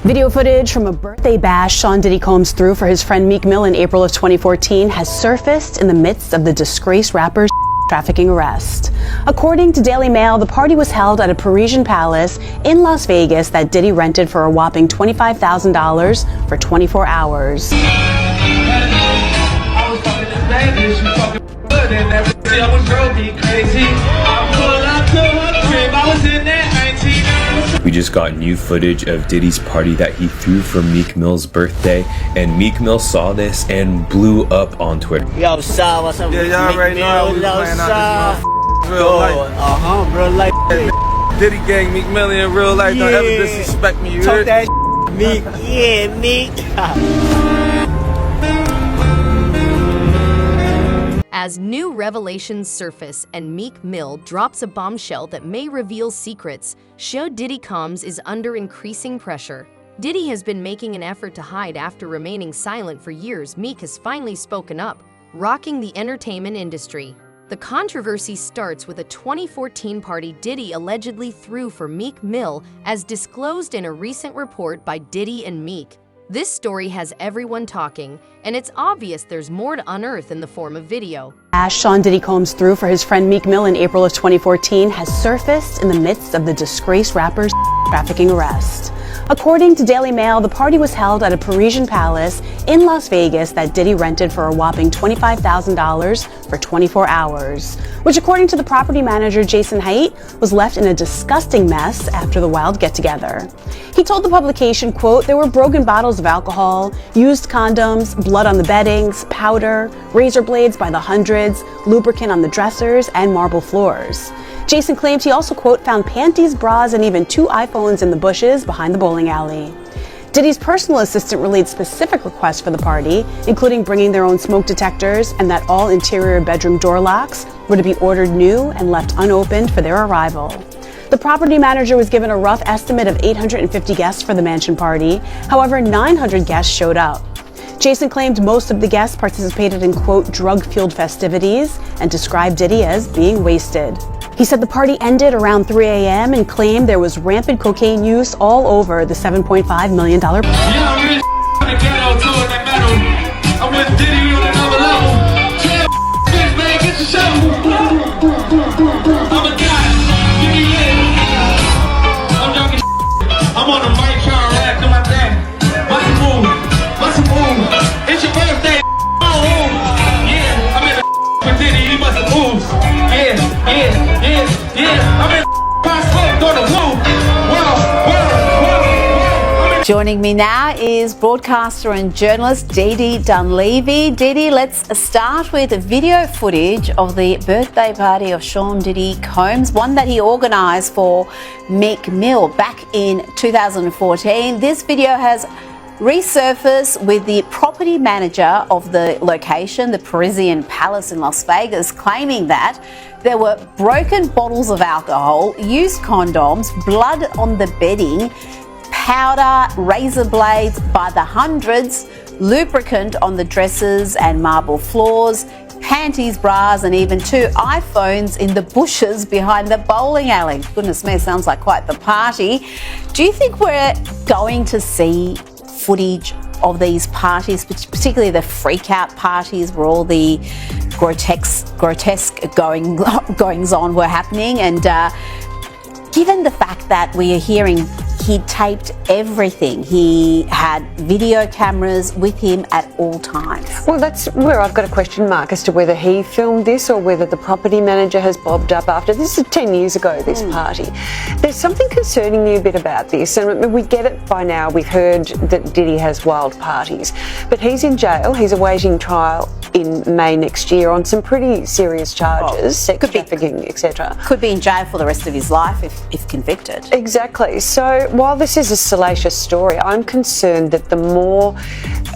Video footage from a birthday bash Sean Diddy Combs threw for his friend Meek Mill in April of 2014 has surfaced in the midst of the disgraced rapper's trafficking arrest. According to Daily Mail, the party was held at a Parisian palace in Las Vegas that Diddy rented for a whopping $25,000 for 24 hours. We just got new footage of Diddy's party that he threw for Meek Mill's birthday, and Meek Mill saw this and blew up on Twitter. Yo, Saw, what's up? Yeah, y'all already know we playing out this real life. Real life. Diddy gang, Meek Mill in real life. Don't ever disrespect me, you Talk heard? that Meek. Yeah, Meek. As new revelations surface and Meek Mill drops a bombshell that may reveal secrets, show Diddy Combs is under increasing pressure. Diddy has been making an effort to hide after remaining silent for years. Meek has finally spoken up, rocking the entertainment industry. The controversy starts with a 2014 party Diddy allegedly threw for Meek Mill, as disclosed in a recent report by Diddy and Meek. This story has everyone talking, and it's obvious there's more to unearth in the form of video. Sean Diddy Combs threw for his friend Meek Mill in April of 2014 has surfaced in the midst of the disgraced rapper's trafficking arrest. According to Daily Mail, the party was held at a Parisian palace in Las Vegas that Diddy rented for a whopping $25,000 for 24 hours, which, according to the property manager Jason Haidt, was left in a disgusting mess after the wild get-together. He told the publication, quote, "There were broken bottles of alcohol, used condoms, blood on the beddings, powder, razor blades by the hundreds, lubricant on the dressers, and marble floors." Jason claims he also, quote, "found panties, bras, and even 2 iPhones in the bushes behind the bowling alley." Diddy's personal assistant relayed specific requests for the party, including bringing their own smoke detectors and that all interior bedroom door locks were to be ordered new and left unopened for their arrival. The property manager was given a rough estimate of 850 guests for the mansion party. However, 900 guests showed up. Jason claimed most of the guests participated in, quote, drug-fueled festivities, and described Diddy as being wasted. He said the party ended around 3 a.m. and claimed there was rampant cocaine use all over the $7.5 million. Yeah, I'm really in the ghetto too, in that metal. I'm with Diddy on another level. Yeah, bitch, man, get your shovel. I'm a guy, give me it. I'm joking. I'm on the mic trying to rap to my dad. What's the move? What's the move? It's your birthday. Oh, yeah, I'm in the with Diddy, he must have moves. Yeah, I'm in the on the move. Joining me now is broadcaster and journalist Diddy Dunleavy. Diddy, let's start with video footage of the birthday party of Sean Diddy Combs, one that he organised for Meek Mill back in 2014. This video has resurfaced with the property manager of the location, the Parisian Palace in Las Vegas, claiming that there were broken bottles of alcohol, used condoms, blood on the bedding, powder, razor blades by the hundreds, lubricant on the dressers and marble floors, panties, bras, and even 2 iPhones in the bushes behind the bowling alley. Goodness me, sounds like quite the party. Do you think we're going to see footage of these parties, particularly the freak-out parties where all the grotesque goings-on were happening? And given the fact that we are hearing he taped everything, he had video cameras with him at all times. Well, that's where I've got a question mark as to whether he filmed this or whether the property manager has bobbed up after. This is 10 years ago, this party. There's something concerning me a bit about this, and we get it by now. We've heard that Diddy has wild parties, but he's in jail. He's awaiting trial in May next year on some pretty serious charges, sex trafficking, etc. Could be in jail for the rest of his life if convicted. Exactly. So while this is a salacious story, I'm concerned that the more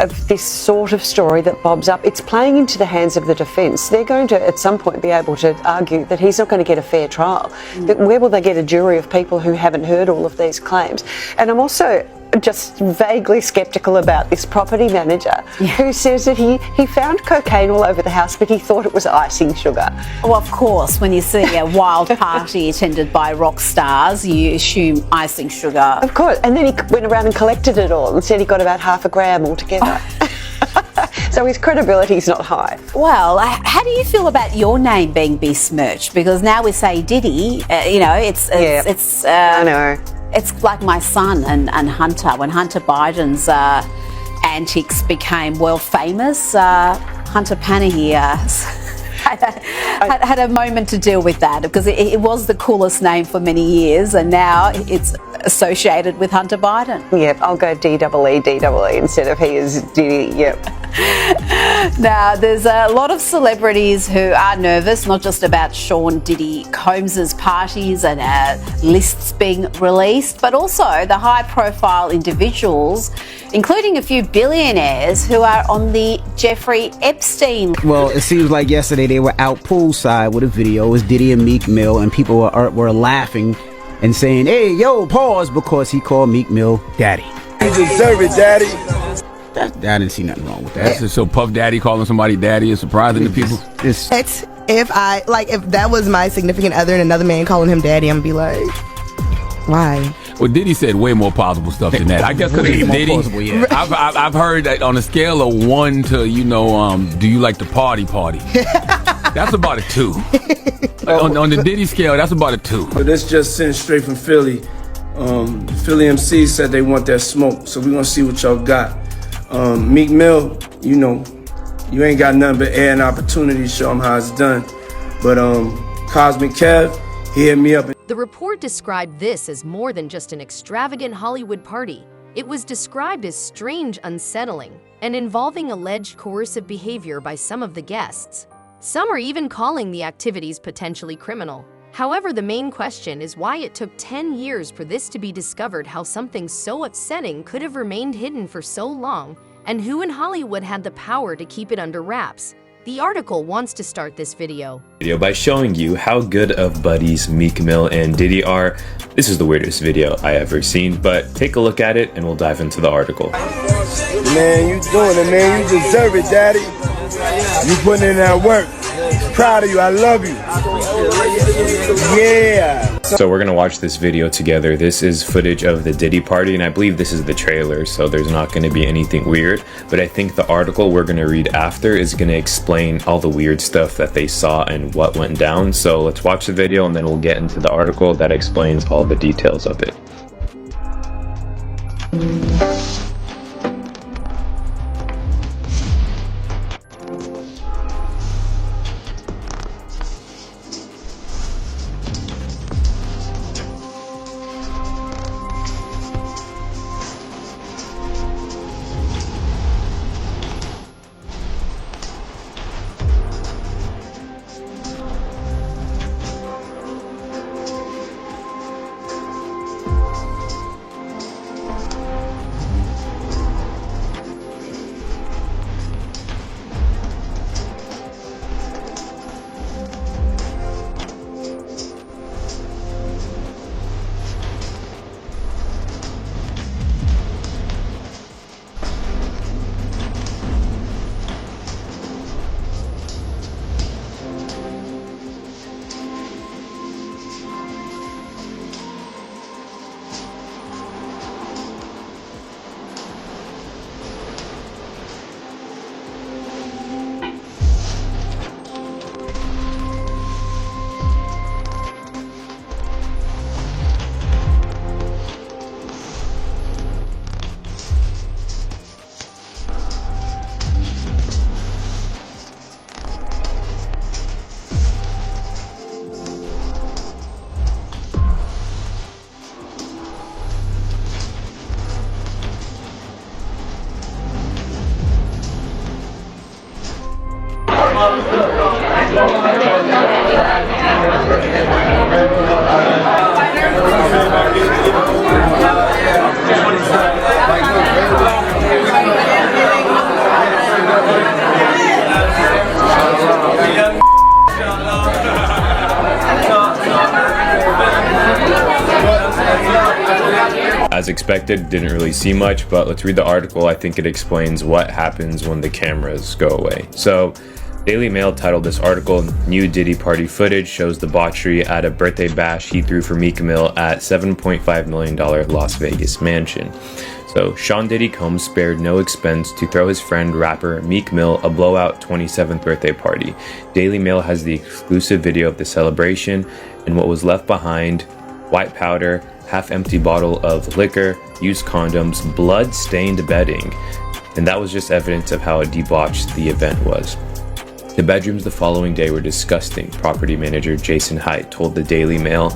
of this sort of story that bobs up, it's playing into the hands of the defence. They're going to, at some point, be able to argue that he's not going to get a fair trial. That where will they get a jury of people who haven't heard all of these claims? And I'm also just vaguely sceptical about this property manager who says that he found cocaine all over the house, but he thought it was icing sugar. Well, of course, when you see a wild party attended by rock stars, you assume icing sugar. Of course. And then he went around and collected it all and said he got about half a gram altogether. So his credibility's not high. Well, how do you feel about your name being besmirched? Because now we say Diddy, it's I know. It's like my son and Hunter. When Hunter Biden's antics became world famous, Hunter Panahir had a moment to deal with that because it was the coolest name for many years, and now it's associated with Hunter Biden. Yep, I'll go D-double-E instead of he is Diddy, yep. Now, there's a lot of celebrities who are nervous, not just about Sean Diddy Combs's parties and lists being released, but also the high-profile individuals, including a few billionaires who are on the Jeffrey Epstein. Well, it seems like yesterday they were out poolside with a video. It was Diddy and Meek Mill, and people were laughing and saying, "Hey, yo, pause," because he called Meek Mill daddy. You deserve it, daddy. I didn't see nothing wrong with that. So Puff Daddy calling somebody daddy is surprising to people? If that was my significant other and another man calling him daddy, I'm gonna be like, why? Well, Diddy said way more plausible stuff than that. I guess because it's Diddy. Yeah. I've heard that on a scale of 1 to, do you like to party? That's about a 2. on the Diddy scale, that's about a 2. But this just sent straight from Philly. Philly MC said they want that smoke, so we're gonna see what y'all got. Meek Mill, you ain't got nothing but air and opportunity to show him how it's done. But Cosmic Kev, he hit me up. The report described this as more than just an extravagant Hollywood party. It was described as strange, unsettling, and involving alleged coercive behavior by some of the guests. Some are even calling the activities potentially criminal. However, the main question is why it took 10 years for this to be discovered, how something so upsetting could have remained hidden for so long, and who in Hollywood had the power to keep it under wraps. The article wants to start this video By showing you how good of buddies Meek Mill and Diddy are. This is the weirdest video I ever seen, but take a look at it and we'll dive into the article. Man, you doing it, man. You deserve it, daddy. You putting in that work. Proud of you. I love you. Yeah. So we're gonna watch this video together. This is footage of the Diddy party, and I believe this is the trailer, so there's not gonna be anything weird. But I think the article we're gonna read after is gonna explain all the weird stuff that they saw and what went down. So let's watch the video and then we'll get into the article that explains all the details of it. expected, didn't really see much, but let's read the article. I think it explains what happens when the cameras go away. So, Daily Mail titled this article, New Diddy Party Footage Shows Debauchery at a Birthday Bash He Threw for Meek Mill at $7.5 million Las Vegas mansion. So, Sean Diddy Combs spared no expense to throw his friend rapper Meek Mill a blowout 27th birthday party. Daily Mail has the exclusive video of the celebration and what was left behind: white powder, half-empty bottle of liquor, used condoms, blood-stained bedding. And that was just evidence of how debauched the event was. The bedrooms the following day were disgusting. Property manager Jason Haidt told the Daily Mail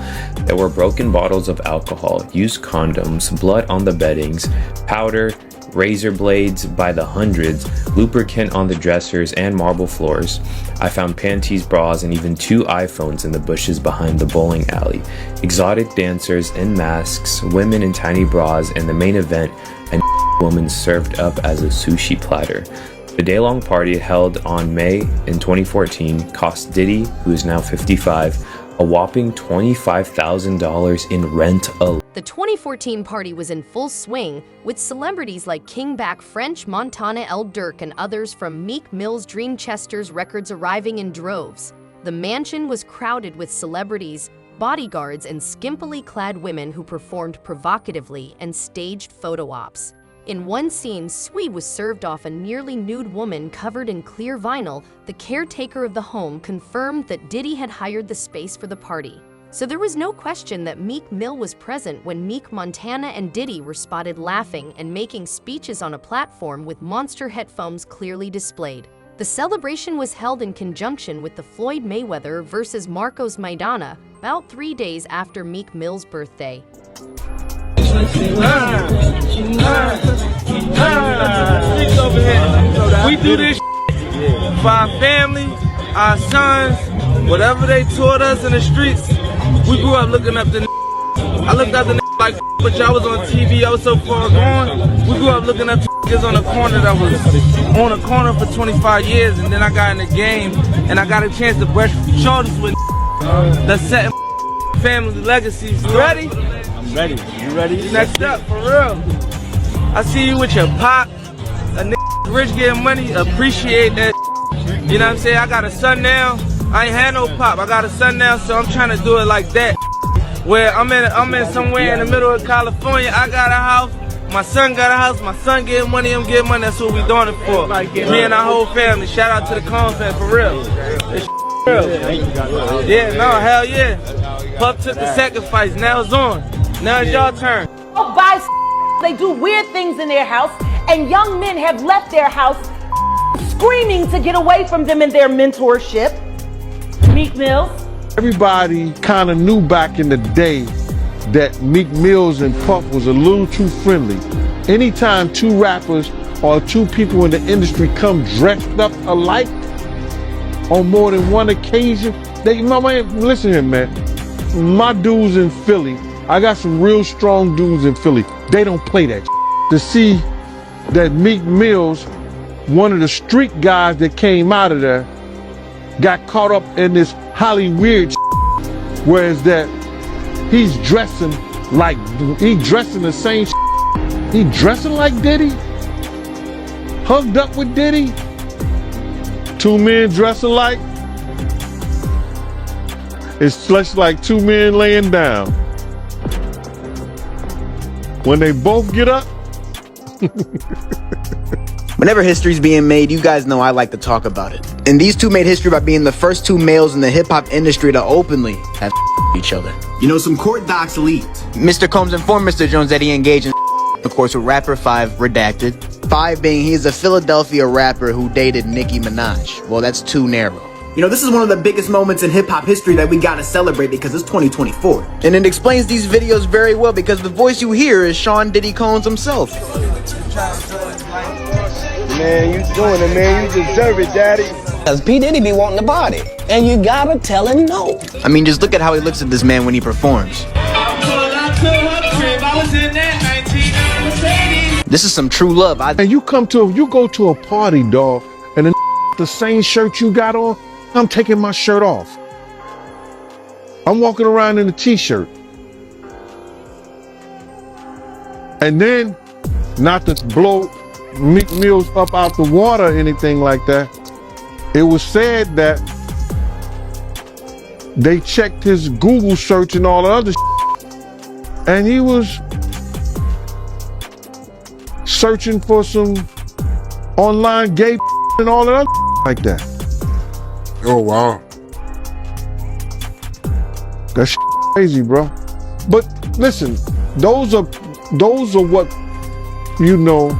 there were broken bottles of alcohol, used condoms, blood on the beddings, powder, razor blades by the hundreds, lubricant on the dressers and marble floors. I found panties, bras, and even 2 iPhones in the bushes behind the bowling alley. Exotic dancers in masks, women in tiny bras, and the main event, a woman served up as a sushi platter. The day-long party held on May in 2014 cost Diddy, who is now 55, a whopping $25,000 in rent alone. The 2014 party was in full swing, with celebrities like King-back French Montana L. Durk and others from Meek Mill's Dream Chester's Records arriving in droves. The mansion was crowded with celebrities, bodyguards, and skimpily clad women who performed provocatively and staged photo ops. In one scene, Sui was served off a nearly nude woman covered in clear vinyl. The caretaker of the home confirmed that Diddy had hired the space for the party. So there was no question that Meek Mill was present when Meek, Montana, and Diddy were spotted laughing and making speeches on a platform with monster headphones clearly displayed. The celebration was held in conjunction with the Floyd Mayweather versus Marcos Maidana, about 3 days after Meek Mill's birthday. We do this for our family, our sons, whatever they taught us in the streets. We grew up looking up to I looked up to like, but y'all was on TV, I was so far gone. We grew up looking up to niggas on the corner that was on the corner for 25 years, and then I got in the game, and I got a chance to brush shoulders with that's setting family legacies. You ready? I'm ready. You ready? Next up, for real. I see you with your pop. A nigga rich getting money, appreciate that. You know what I'm saying? I got a son now. I ain't had no pop. I got a son now, so I'm trying to do it like that. Where I'm in somewhere in the middle of California. I got a house. My son got a house. My son getting money. I'm getting money. That's what we doing it for. Me and our whole family. Shout out to the Combs family, for real. It's real. Yeah, no, hell yeah. Puff took the sacrifice. Now it's on. Now it's y'all turn. They do weird things in their house, and young men have left their house screaming to get away from them in their mentorship. Meek Mill. Everybody kind of knew back in the day that Meek Mills and Puff was a little too friendly. Anytime 2 rappers or 2 people in the industry come dressed up alike on more than one occasion, listen here, man. My dudes in Philly, I got some real strong dudes in Philly. They don't play that shit. To see that Meek Mills, one of the street guys that came out of there, got caught up in this Hollywood shit, whereas that he's dressing the same shit. He dressing like Diddy, hugged up with Diddy, 2 men dressing like. It's just like 2 men laying down. When they both get up. Whenever history's being made, you guys know I like to talk about it. And these 2 made history by being the first 2 males in the hip-hop industry to openly have each other. You know, some court docs leaked. Mr. Combs informed Mr. Jones that he engaged in of course, with rapper 5 redacted. 5 being he is a Philadelphia rapper who dated Nicki Minaj. Well, that's too narrow. You know, this is one of the biggest moments in hip-hop history that we gotta celebrate because it's 2024. And it explains these videos very well because the voice you hear is Sean Diddy Combs himself. Man, you doing it, man. You deserve it, daddy. Cause P. Diddy be wanting the body, and you gotta tell him no. I mean, just look at how he looks at this man when he performs. This is some true love. And you go to a party, dog, and the same shirt you got on, I'm taking my shirt off. I'm walking around in a t-shirt. And then, not to blow Meek Mills up out the water or anything like that, it was said that they checked his Google search and all the other shit, and he was searching for some online gay and all that other like that. Oh, wow. That's crazy, bro. But listen, those are what, you know,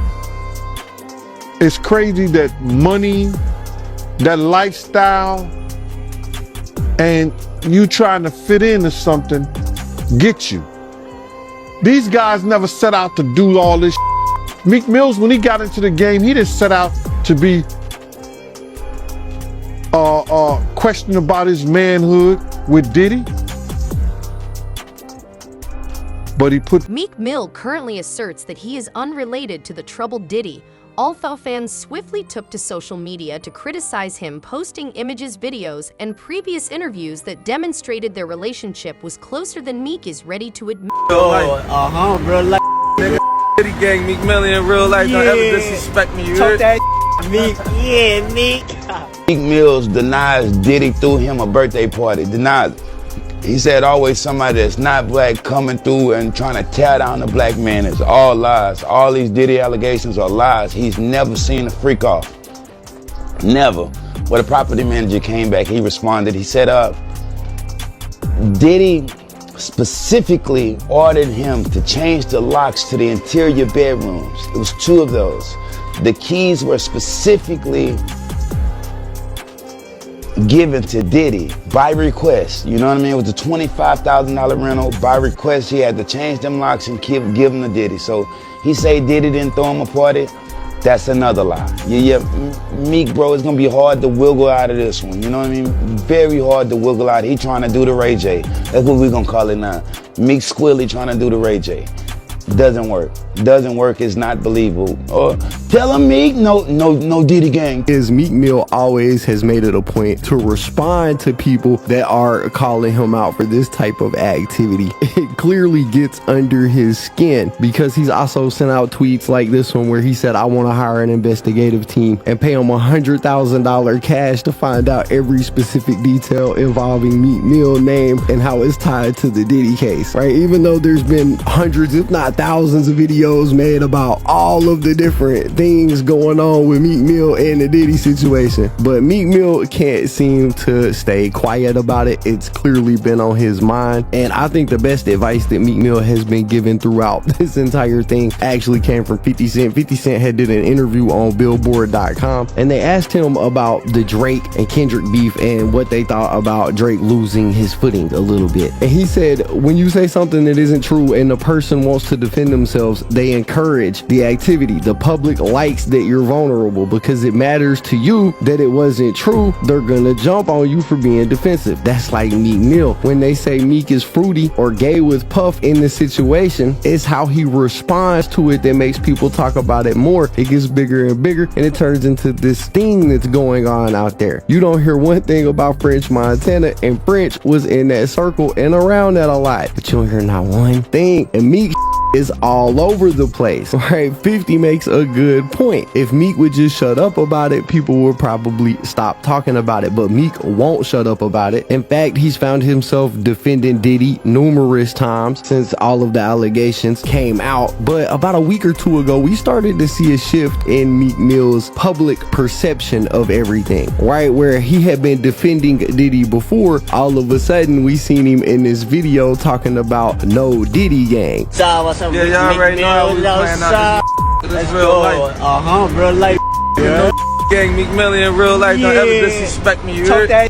it's crazy that money, that lifestyle, and you trying to fit into something get you. These guys never set out to do all this shit. Meek Mills, when he got into the game, he didn't set out to be questioning about his manhood with Diddy. But he put... Meek Mill currently asserts that he is unrelated to the troubled Diddy. Alpha fans swiftly took to social media to criticize him, posting images, videos, and previous interviews that demonstrated their relationship was closer than Meek is ready to admit. Bro, like Diddy gang, Meek Mill in real life, don't ever disrespect me, you heard? Meek. Yeah, Meek. Meek Mills denies Diddy threw him a birthday party. Denies it. He said always somebody that's not black coming through and trying to tear down the black man. It's all lies. All these Diddy allegations are lies. He's never seen a freak off. Never. When the property manager came back, he responded. He said, Diddy specifically ordered him to change the locks to the interior bedrooms. It was 2 of those. The keys were specifically given to Diddy by request. You know what I mean? It was a $25,000 rental by request. He had to change them locks and give them to Diddy. So he say Diddy didn't throw him a party. That's another lie. Yeah, Meek, bro, it's gonna be hard to wiggle out of this one. You know what I mean? Very hard to wiggle out. He trying to do the Ray J. That's what we gonna call it now. Meek Squilly trying to do the Ray J. Doesn't work. Doesn't work. It's not believable. Or tell him, Meek, no Diddy gang. Meek Mill always has made it a point to respond to people that are calling him out for this type of activity. It clearly gets under his skin because he's also sent out tweets like this one where he said, I want to hire an investigative team and pay him $100,000 cash to find out every specific detail involving Meek Mill name and how it's tied to the Diddy case, right? Even though there's been hundreds, if not thousands of videos made about all of the different things going on with Meek Mill and the Diddy situation. But Meek Mill can't seem to stay quiet about it. It's clearly been on his mind. And I think the best advice that Meek Mill has been given throughout this entire thing actually came from 50 Cent. 50 Cent had did an interview on Billboard.com and they asked him about the Drake and Kendrick beef and what they thought about Drake losing his footing a little bit. And he said, when you say something that isn't true and the person wants to defend themselves, they encourage the activity. The public likes that you're vulnerable because it matters to you that it wasn't true. They're gonna jump on you for being defensive. That's like Meek Mill. When they say Meek is fruity or gay with Puff in the situation, it's how he responds to it that makes people talk about it more. It gets bigger and bigger and it turns into this thing that's going on out there. You don't hear one thing about French Montana, and French was in that circle and around that a lot, but you don't hear not one thing. And Meek is all over the place, right? 50 makes a good point. If Meek would just shut up about it, people would probably stop talking about it, but Meek won't shut up about it. In fact, he's found himself defending Diddy numerous times since all of the allegations came out. But about a week or 2 ago, we started to see a shift in Meek Mill's public perception of everything, right? Where he had been defending Diddy before, all of a sudden we seen him in this video talking about no Diddy gang. Yeah, y'all already know how we playing out this real life. Real life. Yeah. Gang, Meek Mill in real life, don't ever disrespect me, you heard?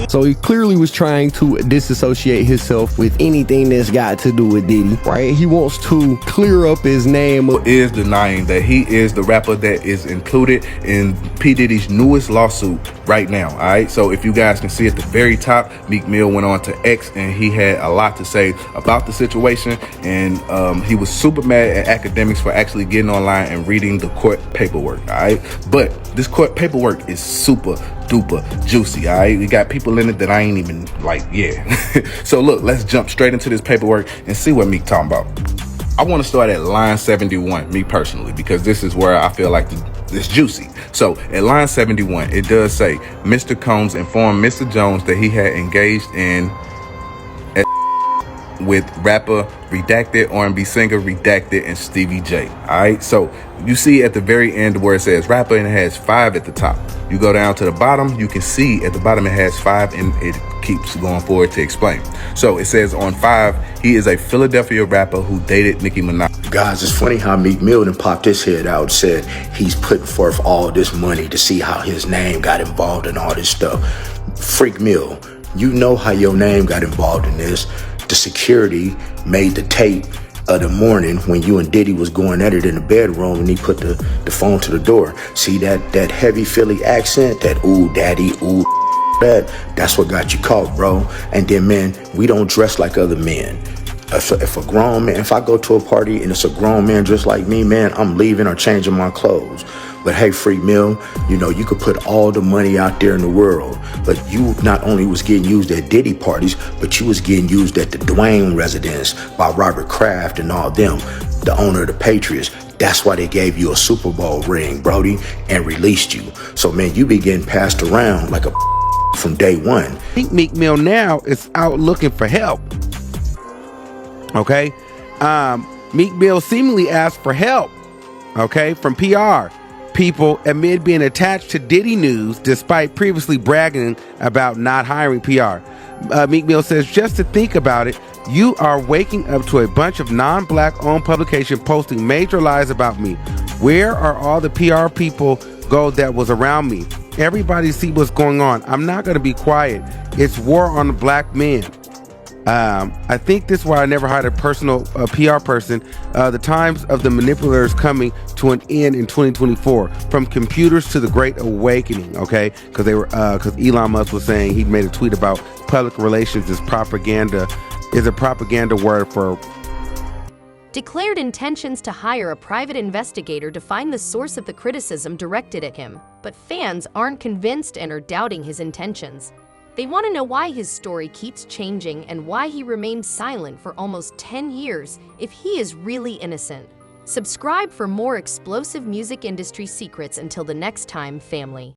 So he clearly was trying to disassociate himself with anything that's got to do with Diddy, right? He wants to clear up his name. Is denying that he is the rapper that is included in P. Diddy's newest lawsuit right now, all right? So if you guys can see at the very top, Meek Mill went on to X and he had a lot to say about the situation, and he was super mad at academics for actually getting online and reading the court paperwork, all right? But this court paperwork is super duper juicy, all right? We got people in it that I ain't even like, yeah. So look, let's jump straight into this paperwork and see what Meek talking about. I want to start at line 71, me personally, because this is where I feel like it's juicy. So at line 71, it does say, Mr. Combs informed Mr. Jones that he had engaged in with rapper Redacted, R&B singer Redacted, and Stevie J. Alright, so you see at the very end where it says rapper and it has 5 at the top. You go down to the bottom, you can see at the bottom it has 5 and it keeps going forward to explain. So it says on 5, he is a Philadelphia rapper who dated Nicki Minaj. Guys, it's funny how Meek Mill done popped his head out and said he's putting forth all this money to see how his name got involved in all this stuff. Freak Mill, you know how your name got involved in this. The security made the tape of the morning when you and Diddy was going at it in the bedroom and he put the phone to the door. See that heavy Philly accent, that ooh daddy, ooh that's what got you caught, bro. And then, man, we don't dress like other men. If a grown man, if I go to a party and it's a grown man just like me, man, I'm leaving or changing my clothes. But hey, Freak Mill, you know, you could put all the money out there in the world, but you not only was getting used at Diddy parties, but you was getting used at the Dwayne residence by Robert Kraft and all them, the owner of the Patriots. That's why they gave you a Super Bowl ring, Brody, and released you. So, man, you be getting passed around like a from day one. I think Meek Mill now is out looking for help. Okay? Meek Mill seemingly asked for help, okay, from PR people amid being attached to Diddy News despite previously bragging about not hiring PR. Meek Mill says, just to think about it, you are waking up to a bunch of non-black owned publication posting major lies about me. Where are all the PR people go that was around me? Everybody see what's going on. I'm not going to be quiet. It's war on the black men. I think this is why I never hired a personal PR person. The times of the manipulators coming to an end in 2024, from computers to the Great Awakening. Okay, because Elon Musk was saying, he made a tweet about public relations is propaganda, is a propaganda word for. Declared intentions to hire a private investigator to find the source of the criticism directed at him, but fans aren't convinced and are doubting his intentions. They want to know why his story keeps changing and why he remained silent for almost 10 years if he is really innocent. Subscribe for more explosive music industry secrets. Until the next time, family.